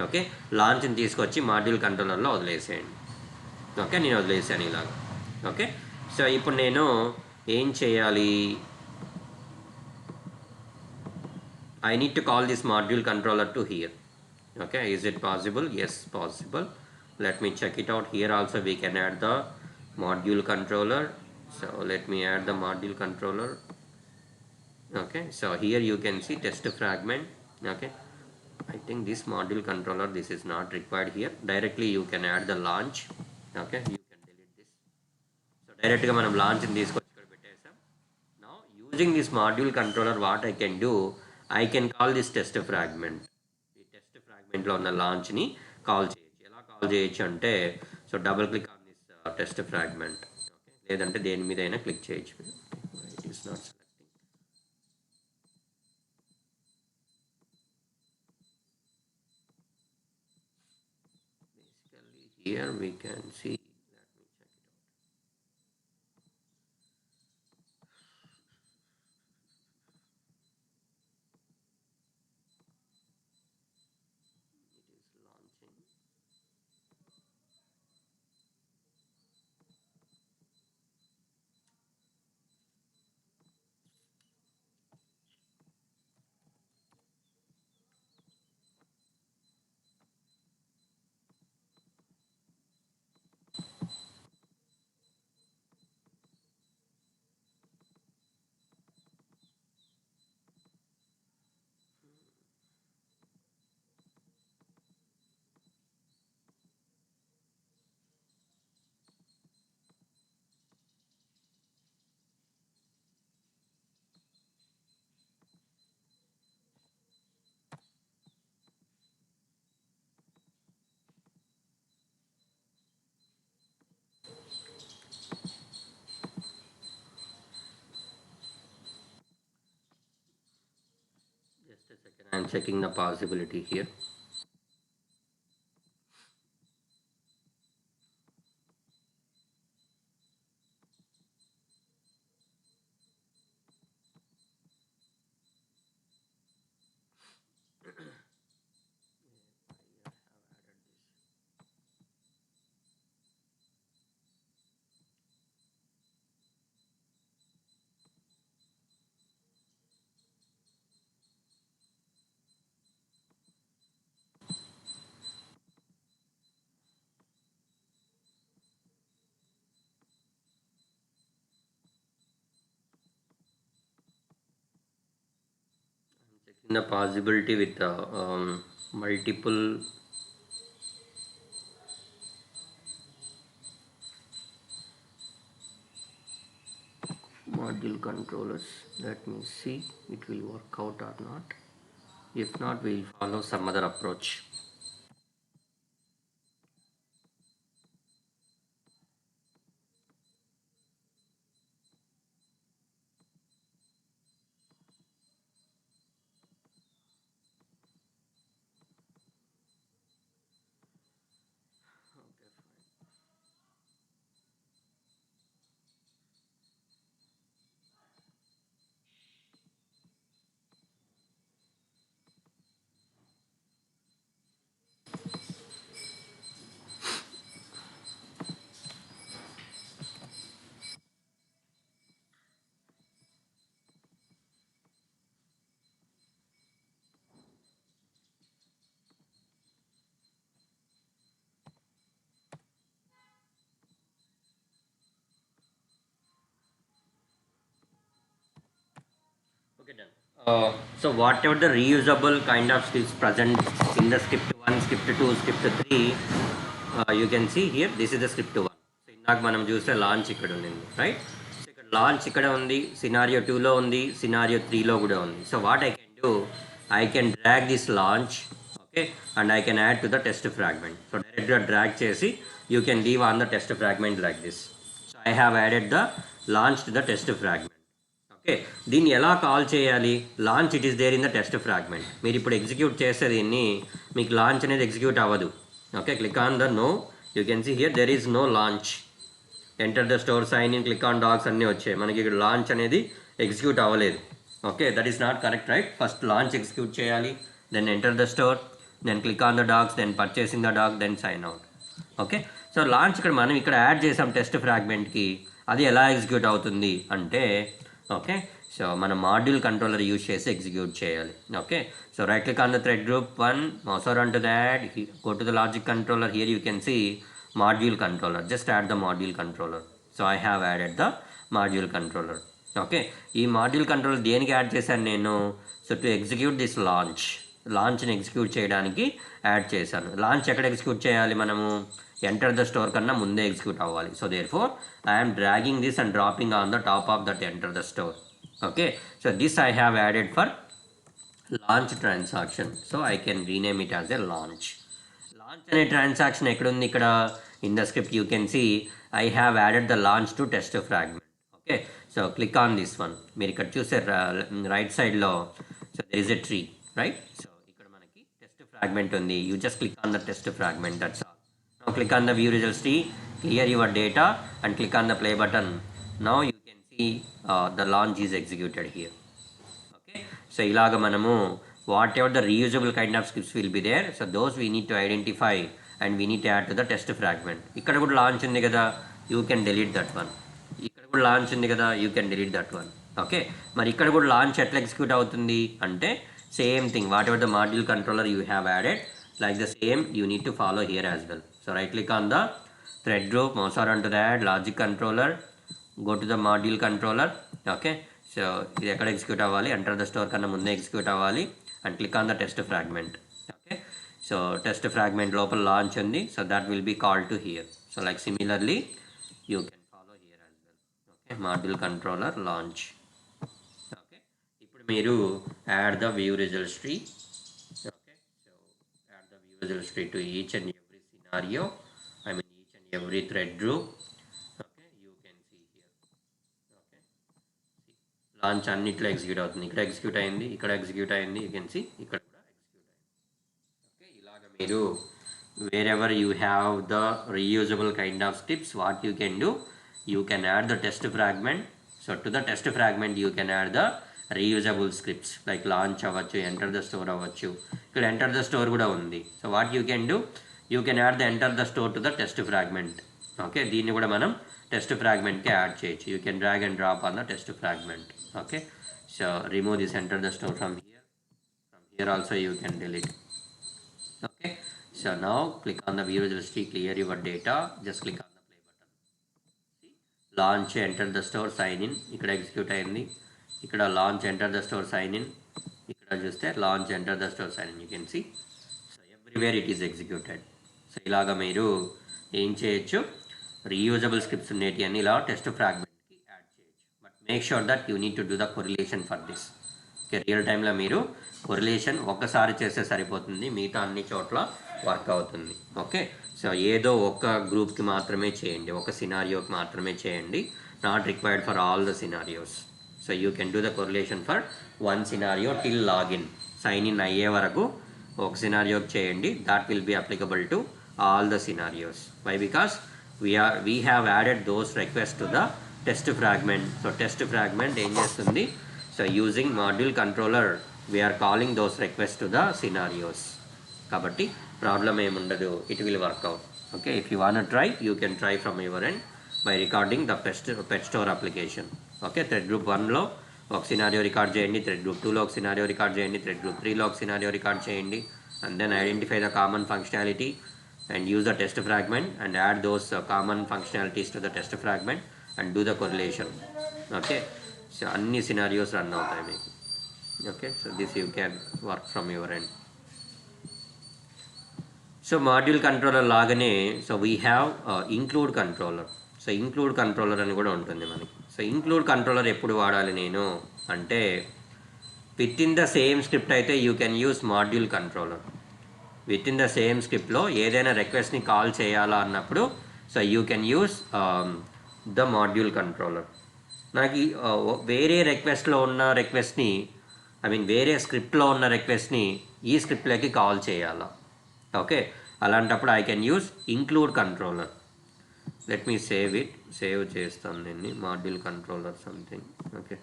Okay, లాంచ్ని తీసుకొచ్చి module కంట్రోలర్లో వదిలేసేయండి. Okay, నేను వదిలేసాను ఇలాగ. ఓకే, సో ఇప్పుడు నేను ఏం చేయాలి, I need to call this module controller to here. Okay, is it possible? Yes, possible. Let me check it out. Here also we can add the module controller. So let me add the module controller. Okay, so here you can see test fragment. Okay, I think this module controller, this is not required here. Directly you can add the launch. Okay, you can delete this. So directly మనం launch in this పెట్టేసాం. Now using this module controller, what I can do, I can call this test fragment. ఈ test ఫ్రాగ్మెంట్లో ఉన్న లాంచ్ని call చేయొచ్చు. ఎలా call చేయొచ్చు అంటే, so double click on this test fragment. Okay, లేదంటే దేని మీద అయినా క్లిక్ చేయొచ్చు. It is not selecting. Basically here we can see. Just a second, I am checking the possibility here. Checking the possibility with the multiple module controllers. Let me see it will work out or not. If not, we will follow some other approach. Okay, done. So whatever the reusable kind of is present in the script 1, script 2, script 3, you can see here, this is the script 1. So ఇందాక మనం చూస్తే launch ఇక్కడ ఉంది, right? So ఇక్కడ launch ఇక్కడ ఉంది, scenario 2లో ఉంది, సినారియో 3లో కూడా ఉంది. So what I can do, I can drag this launch. Okay, and I can add to the test fragment. So directly drag chesi you can leave on the test fragment like this. So I have added the launch to the test fragment. Okay, దీన్ని ఎలా call చేయాలి? Launch it is there in the test fragment. మీరు ఇప్పుడు execute చేస్తే దీన్ని మీకు launch అనేది execute అవ్వదు. Okay, click on the no, you can see here there is no launch. Enter the store, sign in, click on dogs అన్నీ వచ్చాయి. మనకి ఇక్కడ లాంచ్ అనేది ఎగ్జిక్యూట్ అవ్వలేదు. Okay, that is not correct, right? First launch execute చేయాలి, then enter the store, then click on the dogs, then purchasing the dog, then sign out. Okay, so launch ఇక్కడ మనం ఇక్కడ యాడ్ చేసాం test ఫ్రాగ్మెంట్కి. అది ఎలా execute అవుతుంది అంటే, okay, so మన మాడ్యూల్ కంట్రోలర్ యూజ్ చేసి ఎగ్జిక్యూట్ చేయాలి. Okay, so right click on the thread group 1, mouse around to that, go to the logic controller. Here you can see module controller. Just add the module controller. So I have added the module controller. Okay, ఈ module controller దేనికి add చేశాను నేను? So to execute this లాంచ్ని execute చేయడానికి add చేశాను. Launch ఎక్కడ execute చేయాలి? మనము ఎంటర్ ద స్టోర్ కన్నా ముందే ఎగ్జిక్యూట్ అవ్వాలి. So therefore I'm dragging this and dropping on the top of that enter the store. Okay, so this I have added for launch transaction. So I can rename it as a launch. Launch అనే transaction ఎక్కడుంది? ఇక్కడ in the script you can see I have added the launch to test fragment. Okay, so click on this one. మీరు ఇక్కడ చూసే right సైడ్లో so there is a tree, right? So ఇక్కడ మనకి test fragment ఉంది. You just click on the test fragment, that's all. Now click on the view results tree, clear your data and click on the play button. Now you can see the launch is executed here. Okay, so ilaga manamu whatever the reusable kind of scripts will be there, so those we need to identify and we need to add to the test fragment. Ikkada kuda launch undi kada, you can delete that one. Ikkada kuda launch undi kada, you can delete that one. Okay, mari ikkada kuda launch etla execute avutundi ante same thing, whatever the module controller you have added, like the same you need to follow here as well. So right click on the thread group, mouse around to that, logic controller, go to the module controller. Okay, so ఇది ఎక్కడ execute అవ్వాలి? Enter the store కన్నా ముందే execute అవ్వాలి and click on the test fragment. Okay, so test fragment లోపల launch ఉంది, so that will be call to here. So like similarly you can follow here as well. Okay, module controller launch. Okay, ఇప్పుడు మీరు add the view results tree. Okay, so add the view results tree to each and scenario, I mean each and every thread group. Okay, you can see here. Okay, see launch అన్నిట్లో execute అవుతుంది. ఇక్కడ execute అయింది, ఇక్కడ execute అయింది, you can see ఇక్కడ కూడా execute అయింది. Okay, ఇలాగ మీరు wherever you have the reusable kind of scripts, what you can do, you can add the test fragment. So to the test fragment you can add the reusable scripts like launch అవ్వచ్చు, enter the store అవ్వచ్చు. ఇక్కడ enter the store కూడా ఉంది. So what you can do, you can add the enter the store to the test fragment. Okay, దీన్ని కూడా మనం test ఫ్రాగ్మెంట్కి add చేయొచ్చు. You can drag and drop on the test fragment. Okay, so remove this enter the store from here also you can delete. Okay, so now click on the view results tree, clear your data, just click on the play button. Launch enter the store, sign in, ఇక్కడ execute అయింది. ఇక్కడ launch enter the store, sign in, ఇక్కడ చూస్తే launch enter the store, sign in, you can see. So everywhere it is executed. So ఇలాగ మీరు ఏం చేయొచ్చు, reusable scripts ఉండేటి అన్ని ఇలా టెస్ట్ ఫ్రాగ్మెంట్కి యాడ్ చేయొచ్చు. But make sure that you need to do the correlation for this. Okay, real టైంలో మీరు కొరిలేషన్ ఒక్కసారి చేస్తే సరిపోతుంది, మిగతా అన్ని చోట్ల వర్క్ అవుతుంది. ఓకే, సో ఏదో ఒక గ్రూప్కి మాత్రమే చేయండి, ఒక సినారియోకి మాత్రమే చేయండి, not required for all the scenarios. So you can do the correlation for one scenario till login, sign in అయ్యే వరకు ఒక సినారియోకి చేయండి. That will be applicable to all the scenarios. Why? Because we have added those requests to the test fragment. So test fragment ఏం చేస్తుంది? So using module controller we are calling those requests to the scenarios. కాబట్టి problem ఏముండదు, it will work out. Okay, if you want to try, you can try from your end by recording the pet store application. Okay, thread group 1లో ఒక scenario record చేయండి, thread group 2లో ఒక scenario record చేయండి, thread group 3లో ఒక scenario record చేయండి, and then identify the common functionality and use the test fragment and add those common functionalities to the test fragment and do the correlation. Okay, so అన్ని scenarios run అవుతాయి మీకు. Okay, so this you can work from your end. So module controller లాగానే so we have include controller. So include controller అని కూడా ఉంటుంది మనకి. So include controller ఎప్పుడు వాడాలి నేను అంటే within the same script అయితే you can use module controller. Within the same స్క్రిప్ట్లో ఏదైనా రిక్వెస్ట్ని కాల్ చేయాలా అన్నప్పుడు so you can use the module controller. నాకు వేరే రిక్వెస్ట్లో ఉన్న రిక్వెస్ట్ని వేరే స్క్రిప్ట్లో ఉన్న రిక్వెస్ట్ని ఈ స్క్రిప్ట్లోకి కాల్ చేయాలా. ఓకే, అలాంటప్పుడు I can use include controller. Let me save చేస్తాను దీన్ని, module controller something. Okay,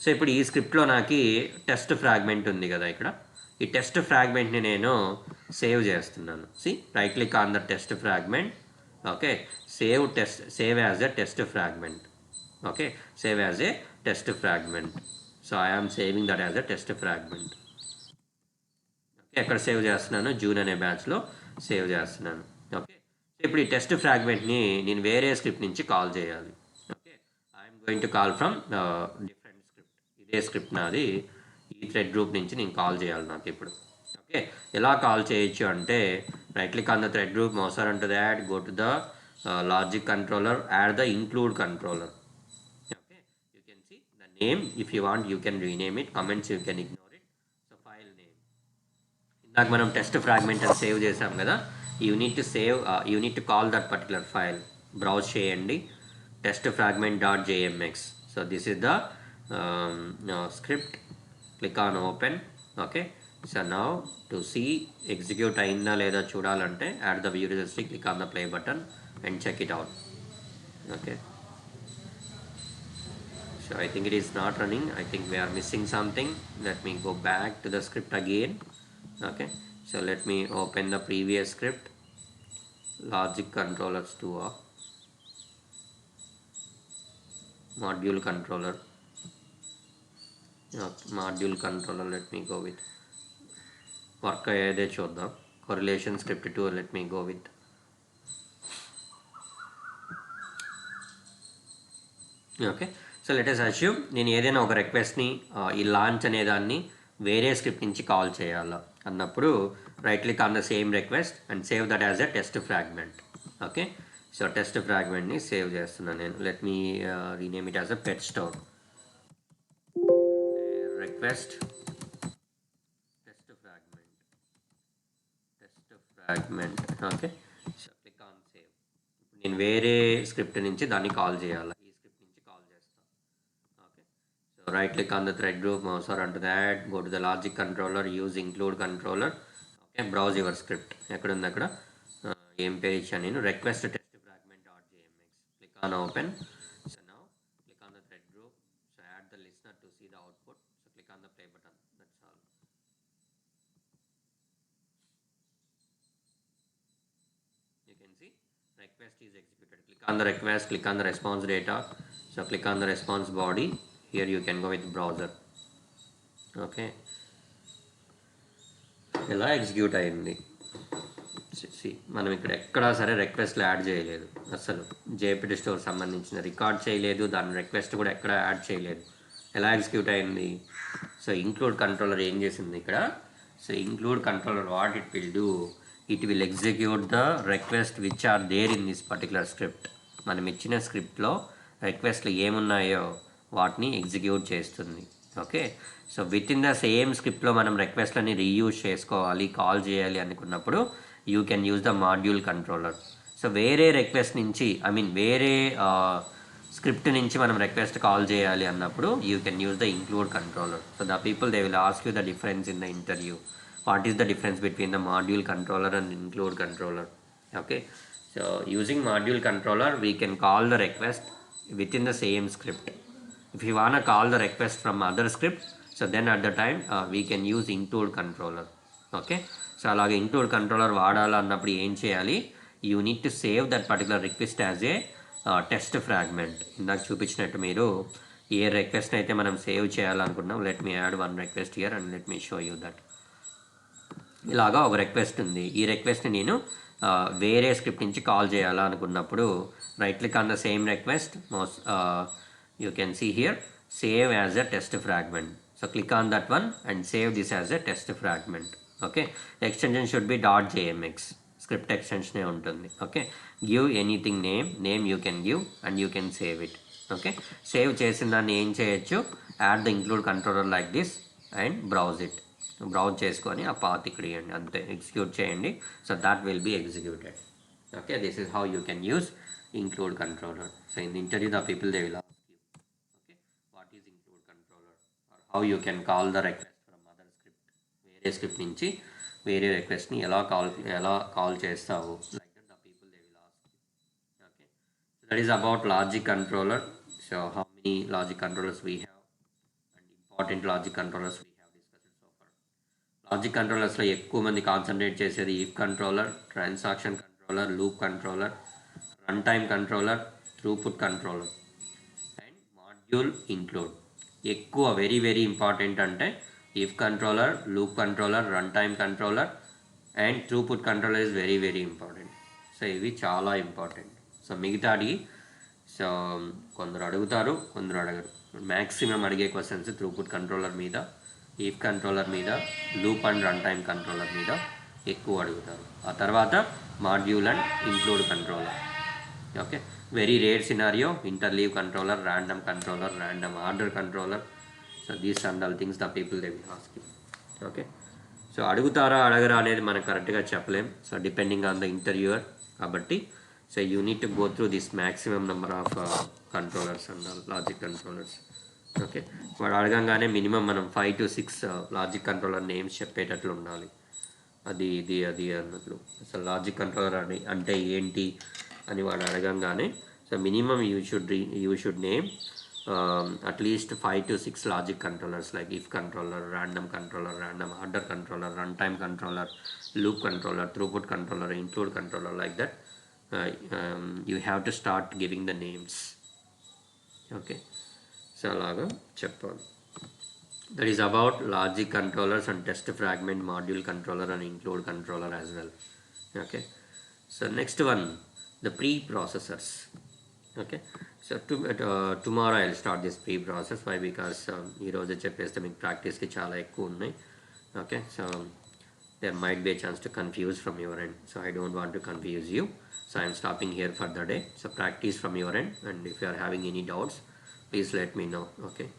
so ఇప్పుడు ఈ స్క్రిప్ట్లో నాకు టెస్ట్ ఫ్రాగ్మెంట్ ఉంది కదా, ఇక్కడ ఈ టెస్ట్ ఫ్రాగ్మెంట్ని నేను సేవ్ చేస్తున్నాను. Right click on the test fragment. Okay, save as a test fragment. Okay, save as a test fragment. So I am saving that as a test fragment. Okay, ఎక్కడ save చేస్తున్నాను? June అనే బ్యాచ్లో save చేస్తున్నాను. Okay, ఇప్పుడు ఈ test ఫ్రాగ్మెంట్ని నేను వేరే script నుంచి కాల్ చేయాలి. Okay, I'm going to call from different script. ఇదే స్క్రిప్ట్ నాది, ఈ థ్రెడ్ గ్రూప్ నుంచి నేను కాల్ చేయాలి నాకు ఇప్పుడు. ఓకే, ఎలా కాల్ చేయొచ్చు అంటే right click on the thread group, mouse over to that, go to the logic controller, add the include controller. Okay, you can see the name. If you want, you can rename it. Comments you can ignore it. So file name. ఇందాక మనం test fragment అని save చేసాం కదా, you need to call that particular file. Browse చేయండి, test fragment dot JMX. So this is the script. Click on open. Okay, so now to see execute అయిందా లేదా చూడాలంటే add the view registry, click on the play button and check it out. Okay, so I think it is not running. I think we are missing something. Let me go back to the script again. Okay, so let me open the previous script, logic controllers 2 module controller. Module controller, let me go with work ayede chuddam. Correlation script 2, let me go with. Okay, so let us assume నేను ఏదైనా ఒక రిక్వెస్ట్ని ఈ launch అనే దాన్ని వేరే script నుంచి కాల్ చేయాలా అన్నప్పుడు right click on the same request and save that as a test fragment. Okay, so test ఫ్రాగ్మెంట్ని సేవ్ చేస్తున్నాను నేను. Let me rename it as a pet store request test fragment. Okay, so click on save. నేను వేరే script నుంచి దాన్ని call చేయాలి, right click on the thread group, mouse over onto that, go to the logic controller, use include controller. Okay, browse your script. ఎక్కడ ఉంది అక్కడ ఏం పేరు ఇచ్చాను నేను, request test fragment dot jmx. Click on open. So now click on the thread group, so add the listener to see the output. So click on the play button. That's all. You can see request is executed. Click on the request, click on the response data. So click on the response body. Here you can go with browser. Okay, ఎలా execute అయింది. మనం ఇక్కడ ఎక్కడా సరే రిక్వెస్ట్లు add చేయలేదు, అసలు జేపీటీ store సంబంధించిన రికార్డ్ చేయలేదు, దాని రిక్వెస్ట్ కూడా ఎక్కడ యాడ్ చేయలేదు. ఎలా ఎగ్జిక్యూట్ అయింది? సో ఇంక్లూడ్ కంట్రోలర్ ఏం చేసింది ఇక్కడ? So include controller what it will do, it will execute the request which are there in this particular script. మనం ఇచ్చిన స్క్రిప్ట్లో రిక్వెస్ట్లు ఏమున్నాయో వాటిని ఎగ్జిక్యూట్ చేస్తుంది. Okay, so within the same స్క్రిప్ట్లో మనం రిక్వెస్ట్లని రీయూజ్ చేసుకోవాలి, కాల్ చేయాలి అనుకున్నప్పుడు you can use the module controller. So వేరే రిక్వెస్ట్ నుంచి వేరే స్క్రిప్ట్ నుంచి మనం రిక్వెస్ట్ కాల్ చేయాలి అన్నప్పుడు you can use the include controller. So the people they will ask you the difference in the interview. What is the difference between the module controller and include controller? Okay, so using module controller we can call the request within the same script. If you want to call the request from other script, so then at the time we can use include controller. Okay, so అలాగే include controller వాడాలన్నప్పుడు ఏం చేయాలి, you need to save that particular request as a test fragment. ఇందాక చూపించినట్టు మీరు ఏ request అయితే మనం save చేయాలనుకున్నాం, let me add one request here and let me show you that. ఇలాగా ఒక రిక్వెస్ట్ ఉంది, ఈ రిక్వెస్ట్ని నేను వేరే స్క్రిప్ట్ నుంచి కాల్ చేయాలనుకున్నప్పుడు right click on the same request, you can see here save as a test fragment. So click on that one and save this as a test fragment. Okay, extension should be .jmx, script ఎక్స్టెన్షనే ఉంటుంది. Okay, give anything name you can give and you can save it. Okay, సేవ్ చేసిన దాన్ని ఏం చేయొచ్చు, add the include controller like this and browse it. Browse చేసుకొని ఆ path ఇక్కడ ఇవ్వండి, అంతే ఎగ్జిక్యూట్ చేయండి. So that will be executed. Okay, this is how you can use include controller. So in the interview the people they will ask you, okay, what is include controller, or how you can call the request from other script, వేరే script నుంచి వేరే రిక్వెస్ట్ని ఎలా call చేస్తావు, like that the people they will ask you. Okay, so that is about logic controller. So how many logic controllers we have and important logic controllers we have discussed so far. Logic కంట్రోలర్స్లో ఎక్కువ మంది concentrate చేసేది if controller, transaction controller, loop controller, run time controller, throughput controller and module include. ఎక్కువ very very important అంటే if controller, loop controller, run time controller and throughput controller is very very important. So ఇవి చాలా important. So మిగతాది so కొందరు అడుగుతారు, కొందరు అడగరు. Maximum అడిగే క్వశ్చన్స్ త్రూపుట్ కంట్రోలర్ మీద, ఇఫ్ కంట్రోలర్ మీద, loop and run time controller మీద ఎక్కువ అడుగుతారు. ఆ తర్వాత module and include controller. Okay, very rare scenario interleave controller, random controller, random order controller. So these and all things the people they will ask you. Okay, so అడుగుతారా అడగరా అనేది మనం కరెక్ట్గా చెప్పలేం. So depending on the interviewer కాబట్టి so you need to go through this maximum number of controllers and logic controllers. Okay, వాడు అడగంగానే minimum మనం 5 to 6 లాజిక్ కంట్రోలర్ నేమ్స్ చెప్పేటట్లు ఉండాలి. అది ఇది అది అన్నట్లు. అసలు లాజిక్ కంట్రోలర్ అని అంటే ఏంటి అని వాడు అడగంగానే so minimum you should name at least 5 to 6 logic controllers like if controller, random controller, random order controller, run time controller, loop controller, throughput controller, include controller, like that you have to start giving the names. Okay, so అలాగా చెప్పాలి. That is about logic controllers and test fragment, module controller and include controller as well. Okay, so next one, the preprocessors. Okay, so tomorrow I'll start this preprocess. Why? Because ee roju cheppeste meeku practice ki chaala ekku unnai. Okay, so there might be a chance to confuse from your end, so I don't want to confuse you, so I'm stopping here for the day. So practice from your end, and if you are having any doubts please let me know. Okay.